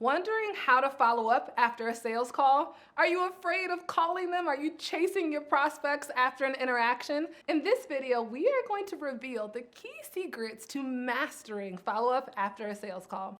Wondering how to follow up after a sales call? Are you afraid of calling them? Are you chasing your prospects after an interaction? In this video, we are going to reveal the key secrets to mastering follow-up after a sales call.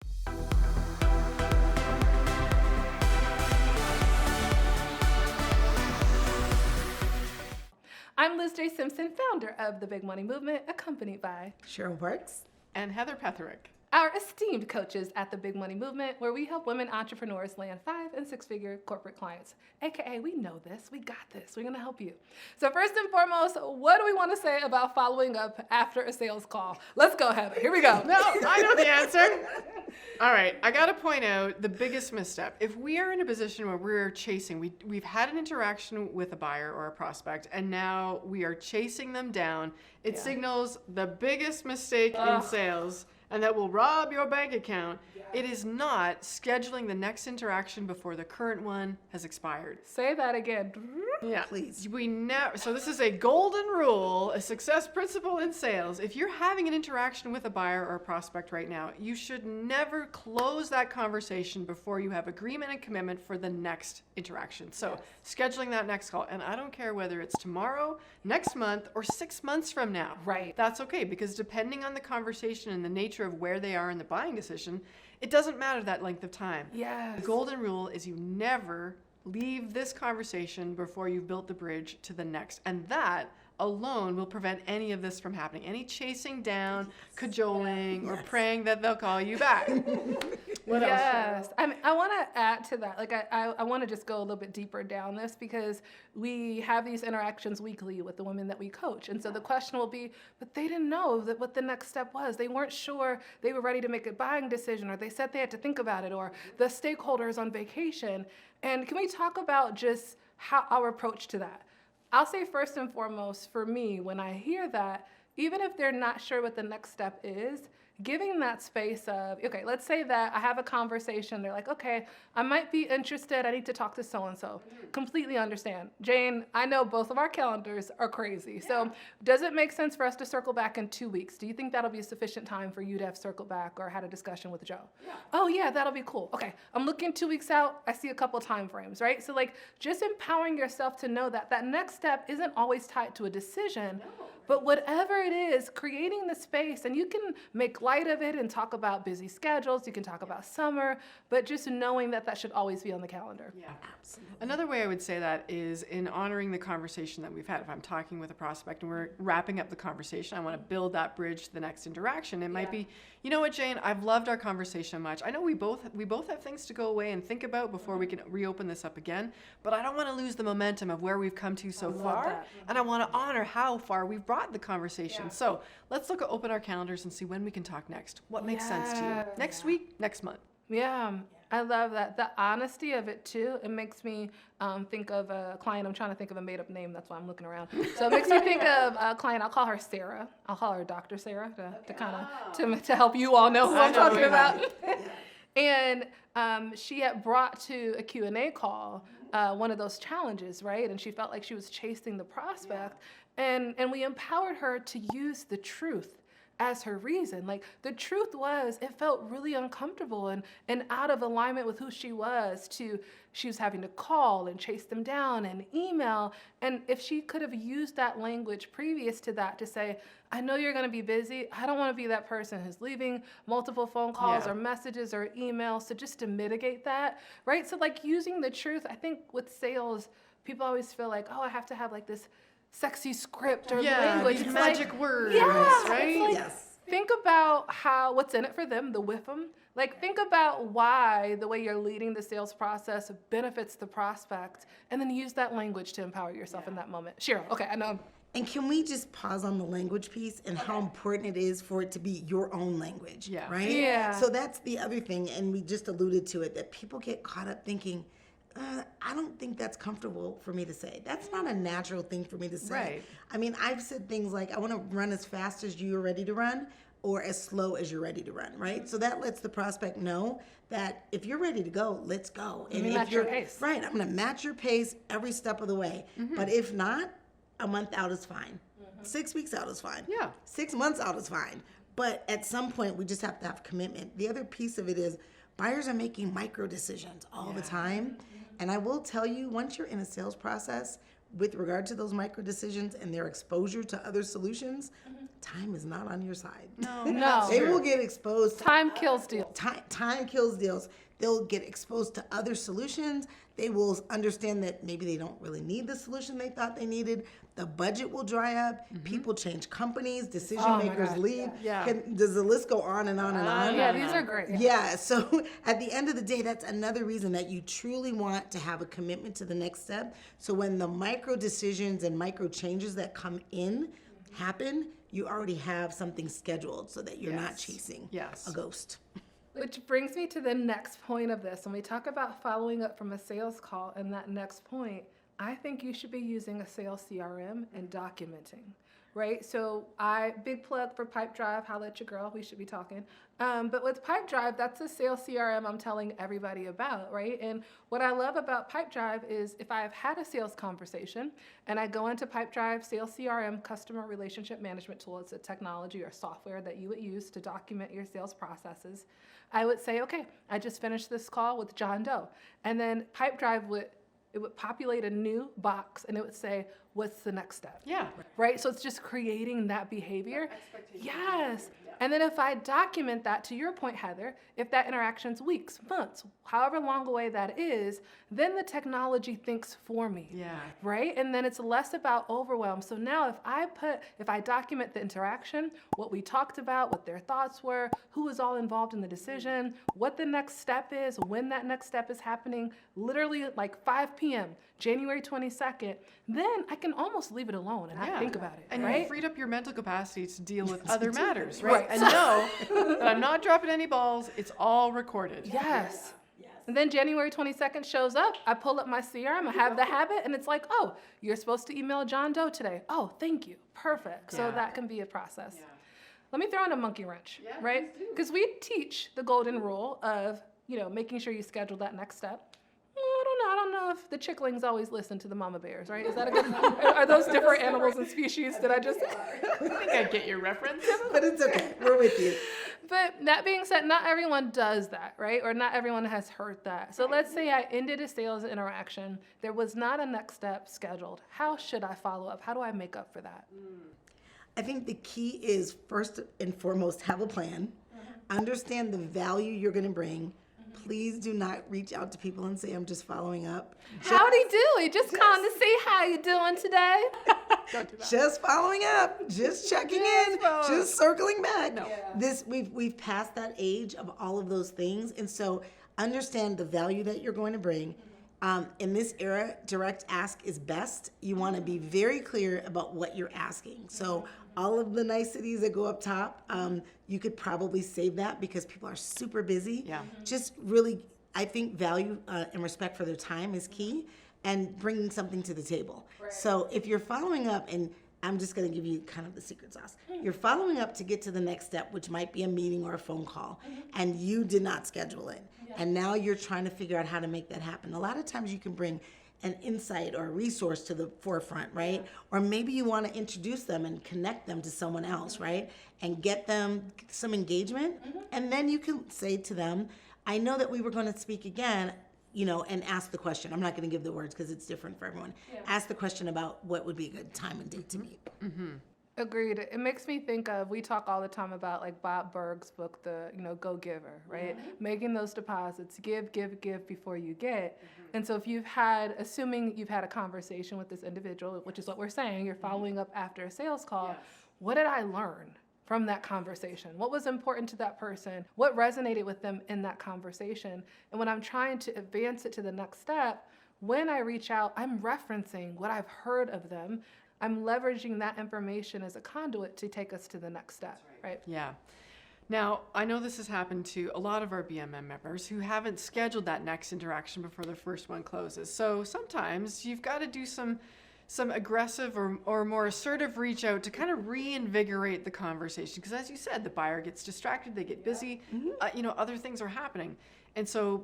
I'm LizJSimpson, founder of the Big Money Movement, accompanied by Cheryl Works and Heather Petherick, our esteemed coaches at the Big Money Movement, where we help women entrepreneurs land 5- and 6-figure corporate clients. AKA, we know this, we got this, we're gonna help you. So first and foremost, what do we wanna say about following up after a sales call? Let's go, Heather, here we go. No, I know the answer. All right, I gotta point out the biggest misstep. If we are in a position where we're chasing, we've had an interaction with a buyer or a prospect, and now we are chasing them down, it signals the biggest mistake in sales, and that will rob your bank account. It is not scheduling the next interaction before the current one has expired. Say that again. Yeah, Please. We never. So this is a golden rule, a success principle in sales. If you're having an interaction with a buyer or a prospect right now, you should never close that conversation before you have agreement and commitment for the next interaction. So scheduling that next call, and I don't care whether it's tomorrow, next month, or 6 months from now. Right. That's okay, because depending on the conversation and the nature of where they are in the buying decision, it doesn't matter that length of time. Yes. The golden rule is you never leave this conversation before you've built the bridge to the next. And that alone will prevent any of this from happening. Any chasing down, cajoling, or praying that they'll call you back. What else? Yes, I want to add to that. Like I want to just go a little bit deeper down this, because we have these interactions weekly with the women that we coach, and so the question will be, but they didn't know that what the next step was. They weren't sure they were ready to make a buying decision, or they said they had to think about it, or the stakeholder is on vacation. And can we talk about just how our approach to that? I'll say first and foremost, for me, when I hear that, even if they're not sure what the next step is, giving that space of, okay, let's say that I have a conversation, they're like, okay, I might be interested, I need to talk to so-and-so. Completely understand. Jane, I know both of our calendars are crazy. So does it make sense for us to circle back in 2 weeks? Do you think that'll be sufficient time for you to have circled back or had a discussion with Joe? Yeah. Oh yeah, that'll be cool. Okay, I'm looking 2 weeks out, I see a couple time frames, right? So like just empowering yourself to know that that next step isn't always tied to a decision, but whatever it is, creating the space, and you can make light of it and talk about busy schedules, you can talk about summer, but just knowing that that should always be on the calendar. Yeah, absolutely. Another way I would say that is in honoring the conversation that we've had. If I'm talking with a prospect and we're wrapping up the conversation, I want to build that bridge to the next interaction. It might be, you know what, Jane, I've loved our conversation much. I know we both have things to go away and think about before we can reopen this up again, but I don't want to lose the momentum of where we've come to so far, and I want to honor how far we've brought the conversation. So let's open our calendars and see when we can talk next. What makes sense to you? Next week, next month. Yeah, I love that. The honesty of it too, it makes me think of a client. I'm trying to think of a made up name, that's why I'm looking around. So it makes me think of a client, I'll call her Sarah. I'll call her Dr. Sarah to kind of, to help you all know who I'm talking about. And she had brought to a Q&A call one of those challenges, right? And she felt like she was chasing the prospect. And we empowered her to use the truth as her reason. Like the truth was, it felt really uncomfortable and out of alignment with who she was having to call and chase them down and email. And if she could have used that language previous to that to say, I know you're going to be busy. I don't want to be that person who's leaving multiple phone calls or messages or emails. So just to mitigate that, right? So like using the truth, I think with sales, people always feel like, oh, I have to have like this sexy script or language. These magic words, right? Like, think about what's in it for them, the with them. Like think about why the way you're leading the sales process benefits the prospect, and then use that language to empower yourself in that moment. Cheryl, okay, I know. And can we just pause on the language piece and how important it is for it to be your own language, right? Yeah. So that's the other thing, and we just alluded to it, that people get caught up thinking, I don't think that's comfortable for me to say. That's not a natural thing for me to say. Right. I mean, I've said things like, I want to run as fast as you're ready to run, or as slow as you're ready to run, right? So that lets the prospect know that if you're ready to go, let's go. And if match your pace. Right, I'm going to match your pace every step of the way. But if not, a month out is fine. 6 weeks out is fine. 6 months out is fine. But at some point, we just have to have commitment. The other piece of it is, Buyers are making micro decisions all the time. And I will tell you, once you're in a sales process, with regard to those micro decisions and their exposure to other solutions, time is not on your side. No. They will get exposed. Time kills deals. Time kills deals. They'll get exposed to other solutions. They will understand that maybe they don't really need the solution they thought they needed. The budget will dry up. People change companies. Decision makers God. leave. Yeah. Does the list go on and on and on? Yeah, these are great. Yeah, so at the end of the day, that's another reason that you truly want to have a commitment to the next step. So when the micro decisions and micro changes that come in happen, you already have something scheduled so that you're not chasing a ghost. Which brings me to the next point of this. When we talk about following up from a sales call and that next point, I think you should be using a sales CRM and documenting, right? So big plug for Pipedrive, holla at your girl, we should be talking. But with Pipedrive, that's a sales CRM I'm telling everybody about, right? And what I love about Pipedrive is if I've had a sales conversation and I go into Pipedrive Sales CRM, Customer Relationship Management Tool, it's a technology or software that you would use to document your sales processes. I would say, okay, I just finished this call with John Doe. And then Pipedrive would populate a new box and it would say, what's the next step? Yeah. Right? So it's just creating that behavior. Yes. And then if I document that, to your point, Heather, if that interaction's weeks, months, however long away that is, then the technology thinks for me. Yeah. Right? And then it's less about overwhelm. So now if I document the interaction, what we talked about, what their thoughts were, who was all involved in the decision, what the next step is, when that next step is happening, literally like 5 p.m., January 22nd, then I can almost leave it alone and not think about it. And right? you freed up your mental capacity to deal with other matters, Right. right? And know that I'm not dropping any balls. It's all recorded. Yes. And then January 22nd shows up. I pull up my CRM. I have the habit, and it's like, oh, you're supposed to email John Doe today. Oh, thank you. Perfect. So that can be a process. Yeah. Let me throw in a monkey wrench, right? Because we teach the golden rule of, making sure you schedule that next step. I don't know if the chicklings always listen to the mama bears, right? Is that a good? Are those different animals and species that I just? I think I get your reference. But it's okay. We're with you. But that being said, not everyone does that, right? Or not everyone has heard that. So let's say I ended a sales interaction. There was not a next step scheduled. How should I follow up? How do I make up for that? I think the key is first and foremost, have a plan. Understand the value you're going to bring. Please do not reach out to people and say, I'm just following up. Howdy doody, just calling to see how you doing today. Don't do that. Just following up, just checking in, just circling back. No. We've passed that age of all of those things. And so understand the value that you're going to bring. In this era, direct ask is best. You want to be very clear about what you're asking. So all of the niceties that go up top, you could probably save that because people are super busy. Yeah. Just really, I think value and respect for their time is key, and bringing something to the table. Right. So if you're following up, and I'm just going to give you kind of the secret sauce. You're following up to get to the next step, which might be a meeting or a phone call, and you did not schedule it. And now you're trying to figure out how to make that happen. A lot of times you can bring an insight or a resource to the forefront, right? Or maybe you want to introduce them and connect them to someone else, right? And get them some engagement. And then you can say to them, I know that we were going to speak again, and ask the question. I'm not going to give the words because it's different for everyone. Ask the question about what would be a good time and date to meet. Agreed. It makes me think of, we talk all the time about like Bob Berg's book, the Go Giver, right? Making those deposits, give before you get. And so if assuming you've had a conversation with this individual, which is what we're saying, you're following up after a sales call, what did I learn from that conversation? What was important to that person? What resonated with them in that conversation? And when I'm trying to advance it to the next step, when I reach out, I'm referencing what I've heard of them. I'm leveraging that information as a conduit to take us to the next step, right? Yeah. Now, I know this has happened to a lot of our BMM members who haven't scheduled that next interaction before the first one closes. So sometimes you've got to do some aggressive or more assertive reach out to kind of reinvigorate the conversation. Because as you said, the buyer gets distracted, they get busy, other things are happening. And so,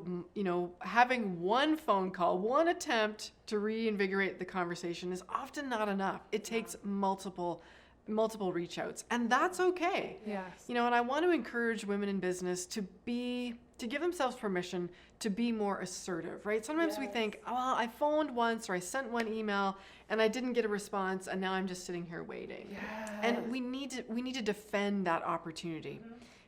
having one phone call, one attempt to reinvigorate the conversation is often not enough. It takes multiple reach outs, and that's okay. Yes. And I want to encourage women in business to be to give themselves permission to be more assertive, right? Sometimes we think, oh, well, I phoned once or I sent one email and I didn't get a response and now I'm just sitting here waiting. Yes. And we need to defend that opportunity.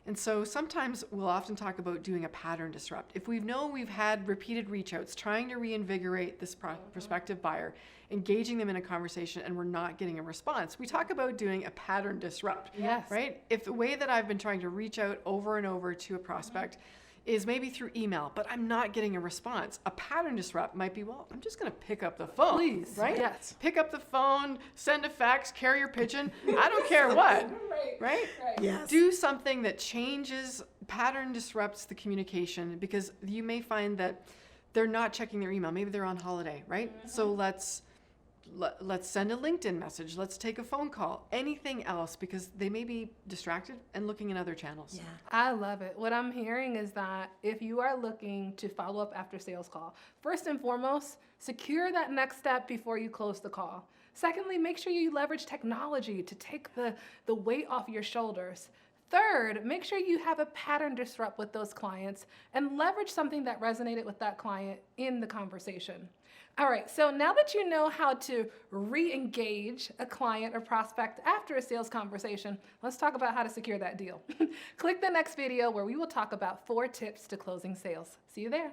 And so sometimes we'll often talk about doing a pattern disrupt. If we've had repeated reach outs, trying to reinvigorate this prospective buyer, engaging them in a conversation, and we're not getting a response, we talk about doing a pattern disrupt, Yes. right? If the way that I've been trying to reach out over and over to a prospect is maybe through email, but I'm not getting a response, a pattern disrupt might be, well, I'm just going to pick up the phone. Please, right? yes. Pick up the phone, send a fax, carrier pigeon, I don't care what, right? Yes. Do something that changes, pattern disrupts the communication, because you may find that they're not checking their email. Maybe they're on holiday, right? So let's send a LinkedIn message. Let's take a phone call. Anything else, because they may be distracted and looking in other channels. Yeah. I love it. What I'm hearing is that if you are looking to follow up after sales call, first and foremost, secure that next step before you close the call. Secondly, make sure you leverage technology to take the weight off your shoulders. Third, make sure you have a pattern disrupt with those clients and leverage something that resonated with that client in the conversation. All right, so now that you know how to re-engage a client or prospect after a sales conversation, let's talk about how to secure that deal. Click the next video where we will talk about 4 tips to closing sales. See you there.